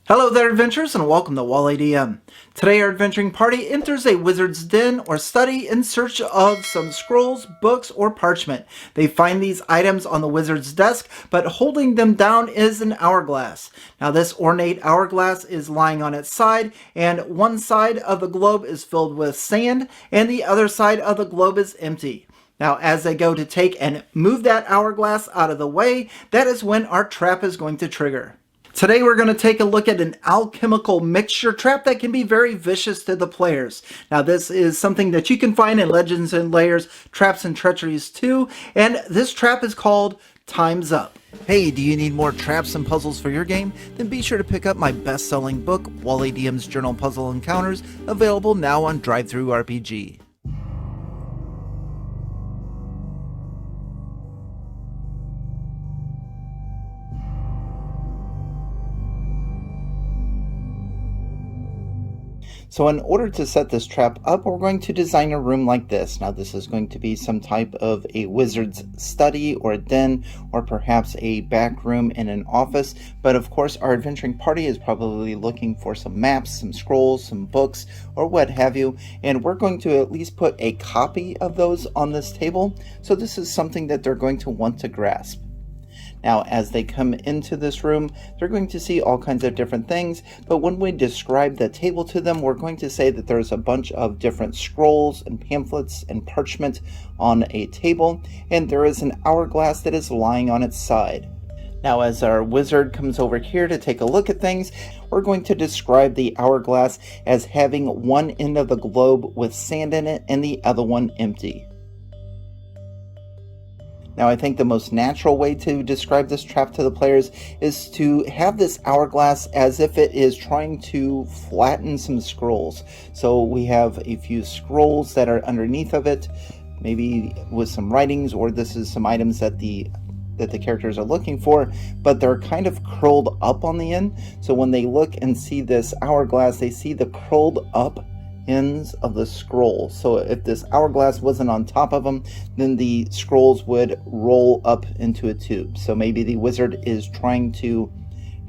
Hello there, adventurers, and welcome to Wally DM. Today our adventuring party enters a wizard's den or study in search of some scrolls, books, or parchment. They find these items on the wizard's desk, but holding them down is an hourglass. Now this ornate hourglass is lying on its side, and one side of the globe is filled with sand, and the other side of the globe is empty. Now, as they go to take and move that hourglass out of the way, that is when our trap is going to trigger. Today we're going to take a look at an alchemical mixture trap that can be very vicious to the players. Now this is something that you can find in Legends and Layers, Traps and Treacheries 2, and this trap is called Time's Up. Hey, do you need more traps and puzzles for your game? Then be sure to pick up my best-selling book, Wally DM's Journal Puzzle Encounters, available now on DriveThru RPG. So in order to set this trap up, we're going to design a room like this. Now this is going to be some type of a wizard's study or a den, or perhaps a back room in an office. But of course our adventuring party is probably looking for some maps, some scrolls, some books, or what have you. And we're going to at least put a copy of those on this table. So this is something that they're going to want to grasp. Now, as they come into this room, they're going to see all kinds of different things, but when we describe the table to them, we're going to say that there's a bunch of different scrolls and pamphlets and parchment on a table, and there is an hourglass that is lying on its side. Now, as our wizard comes over here to take a look at things, we're going to describe the hourglass as having one end of the globe with sand in it and the other one empty. Now, I think the most natural way to describe this trap to the players is to have this hourglass as if it is trying to flatten some scrolls. So we have a few scrolls that are underneath of it, maybe with some writings, or this is some items that the characters are looking for, but they're kind of curled up on the end. So when they look and see this hourglass, they see the curled up ends of the scrolls. So if this hourglass wasn't on top of them, then the scrolls would roll up into a tube. So maybe the wizard is trying to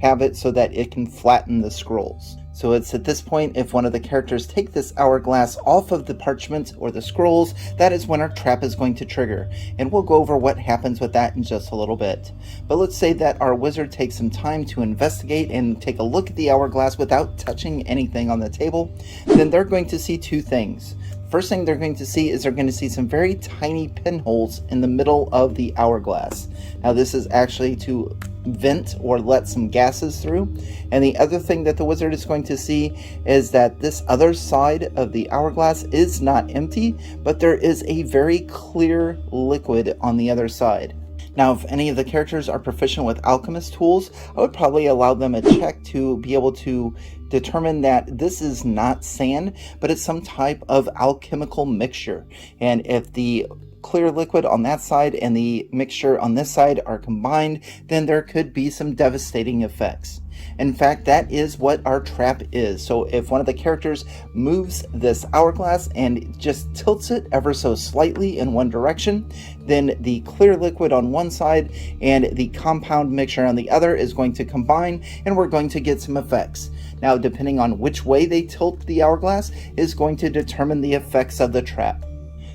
have it so that it can flatten the scrolls. So it's at this point, if one of the characters take this hourglass off of the parchment or the scrolls, that is when our trap is going to trigger. And we'll go over what happens with that in just a little bit. But let's say that our wizard takes some time to investigate and take a look at the hourglass without touching anything on the table. Then they're going to see two things. First thing they're going to see is they're going to see some very tiny pinholes in the middle of the hourglass. Now this is actually to vent or let some gases through. And the other thing that the wizard is going to see is that this other side of the hourglass is not empty, but there is a very clear liquid on the other side. Now, if any of the characters are proficient with alchemist tools, I would probably allow them a check to be able to determine that this is not sand, but it's some type of alchemical mixture. And if the clear liquid on that side and the mixture on this side are combined, then there could be some devastating effects. In fact, that is what our trap is. So if one of the characters moves this hourglass and just tilts it ever so slightly in one direction, then the clear liquid on one side and the compound mixture on the other is going to combine, and we're going to get some effects. Now, depending on which way they tilt the hourglass is going to determine the effects of the trap.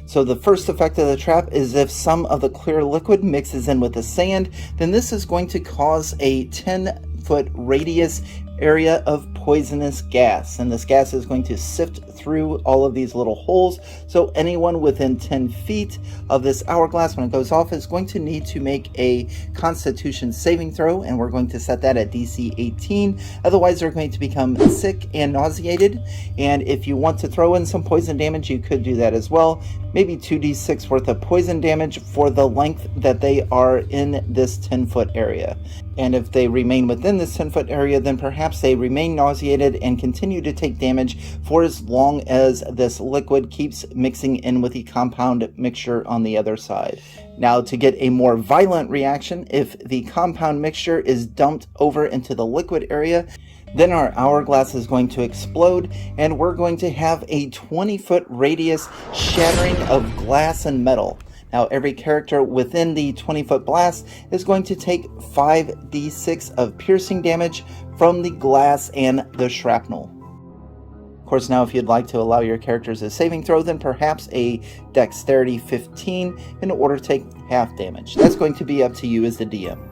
So the first effect of the trap is if some of the clear liquid mixes in with the sand, then this is going to cause a 10-foot radius area of poisonous gas, and this gas is going to sift through all of these little holes. So anyone within 10 feet of this hourglass when it goes off is going to need to make a Constitution saving throw, and we're going to set that at DC 18. Otherwise they're going to become sick and nauseated, and if you want to throw in some poison damage, you could do that as well. Maybe 2d6 worth of poison damage for the length that they are in this 10-foot area. And if they remain within this 10-foot area, then perhaps they remain nauseated and continue to take damage for as long as this liquid keeps mixing in with the compound mixture on the other side. Now, to get a more violent reaction, if the compound mixture is dumped over into the liquid area, then our hourglass is going to explode, and we're going to have a 20-foot radius shattering of glass and metal. Now every character within the 20-foot blast is going to take 5d6 of piercing damage from the glass and the shrapnel. Of course, now if you'd like to allow your characters a saving throw, then perhaps a dexterity 15 in order to take half damage. That's going to be up to you as the DM.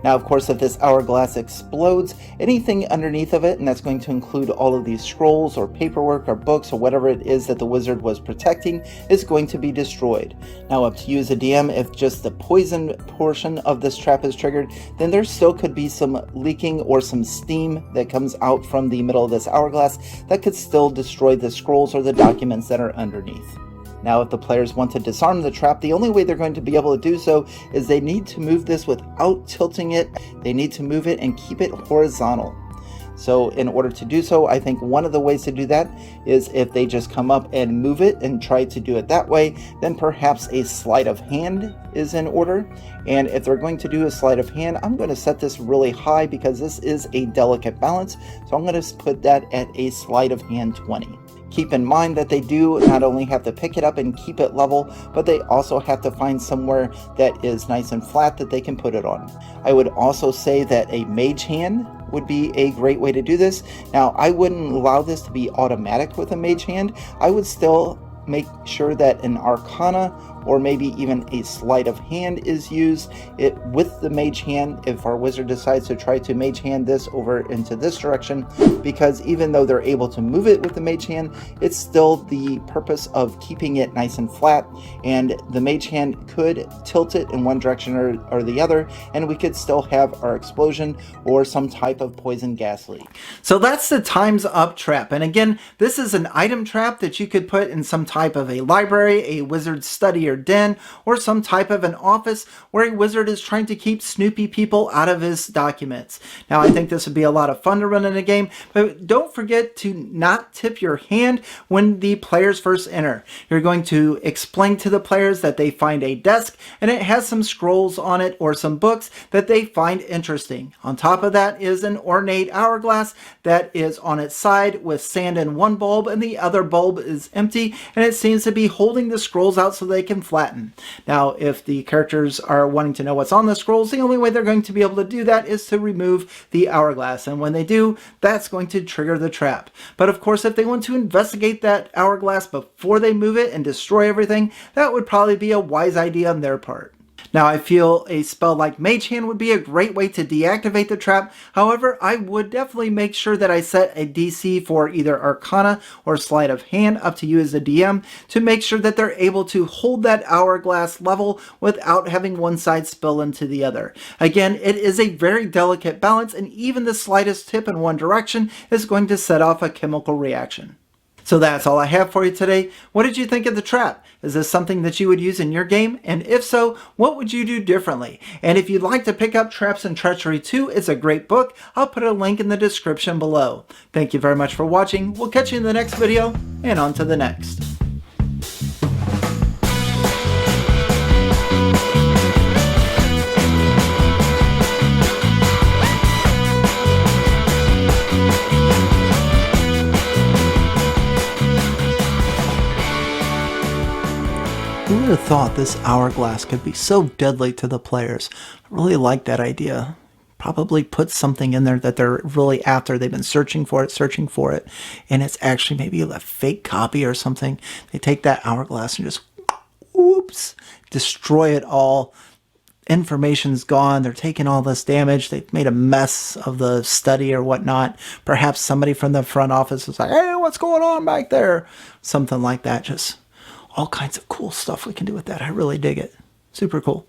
Now, of course, if this hourglass explodes, anything underneath of it, and that's going to include all of these scrolls or paperwork or books or whatever it is that the wizard was protecting, is going to be destroyed. Now, up to you as a DM, if just the poison portion of this trap is triggered, then there still could be some leaking or some steam that comes out from the middle of this hourglass that could still destroy the scrolls or the documents that are underneath. Now, if the players want to disarm the trap, the only way they're going to be able to do so is they need to move this without tilting it. They need to move it and keep it horizontal. So in order to do so, I think one of the ways to do that is if they just come up and move it and try to do it that way, then perhaps a sleight of hand is in order. And if they're going to do a sleight of hand, I'm going to set this really high because this is a delicate balance. So I'm going to put that at a sleight of hand 20. Keep in mind that they do not only have to pick it up and keep it level, but they also have to find somewhere that is nice and flat that they can put it on. I would also say that a mage hand would be a great way to do this. Now, I wouldn't allow this to be automatic with a mage hand. I would still make sure that an arcana or maybe even a sleight of hand is used it with the mage hand if our wizard decides to try to mage hand this over into this direction, because even though they're able to move it with the mage hand, it's still the purpose of keeping it nice and flat, and the mage hand could tilt it in one direction or the other, and we could still have our explosion or some type of poison gas leak. So that's the time's up trap, and again, this is an item trap that you could put in some type of a library, a wizard's study or den, or some type of an office where a wizard is trying to keep snoopy people out of his documents. Now, I think this would be a lot of fun to run in a game, but don't forget to not tip your hand when the players first enter. You're going to explain to the players that they find a desk and it has some scrolls on it or some books that they find interesting. On top of that is an ornate hourglass that is on its side with sand in one bulb and the other bulb is empty, and it seems to be holding the scrolls out so they can flatten. Now, if the characters are wanting to know what's on the scrolls, the only way they're going to be able to do that is to remove the hourglass, and when they do, that's going to trigger the trap. But of course, if they want to investigate that hourglass before they move it and destroy everything, that would probably be a wise idea on their part. Now, I feel a spell like Mage Hand would be a great way to deactivate the trap. However, I would definitely make sure that I set a DC for either Arcana or Sleight of Hand, up to you as the DM, to make sure that they're able to hold that hourglass level without having one side spill into the other. Again, it is a very delicate balance, and even the slightest tip in one direction is going to set off a chemical reaction. So that's all I have for you today. What did you think of the trap? Is this something that you would use in your game? And if so, what would you do differently? And if you'd like to pick up Traps and Treachery 2, it's a great book. I'll put a link in the description below. Thank you very much for watching. We'll catch you in the next video, and on to the next. Who would have thought this hourglass could be so deadly to the players? I really like that idea. Probably put something in there that they're really after. They've been searching for it, and it's actually maybe a fake copy or something. They take that hourglass and just, whoops, destroy it all. Information's gone. They're taking all this damage. They've made a mess of the study or whatnot. Perhaps somebody from the front office was like, hey, what's going on back there? Something like that. Just all kinds of cool stuff we can do with that. I really dig it. Super cool.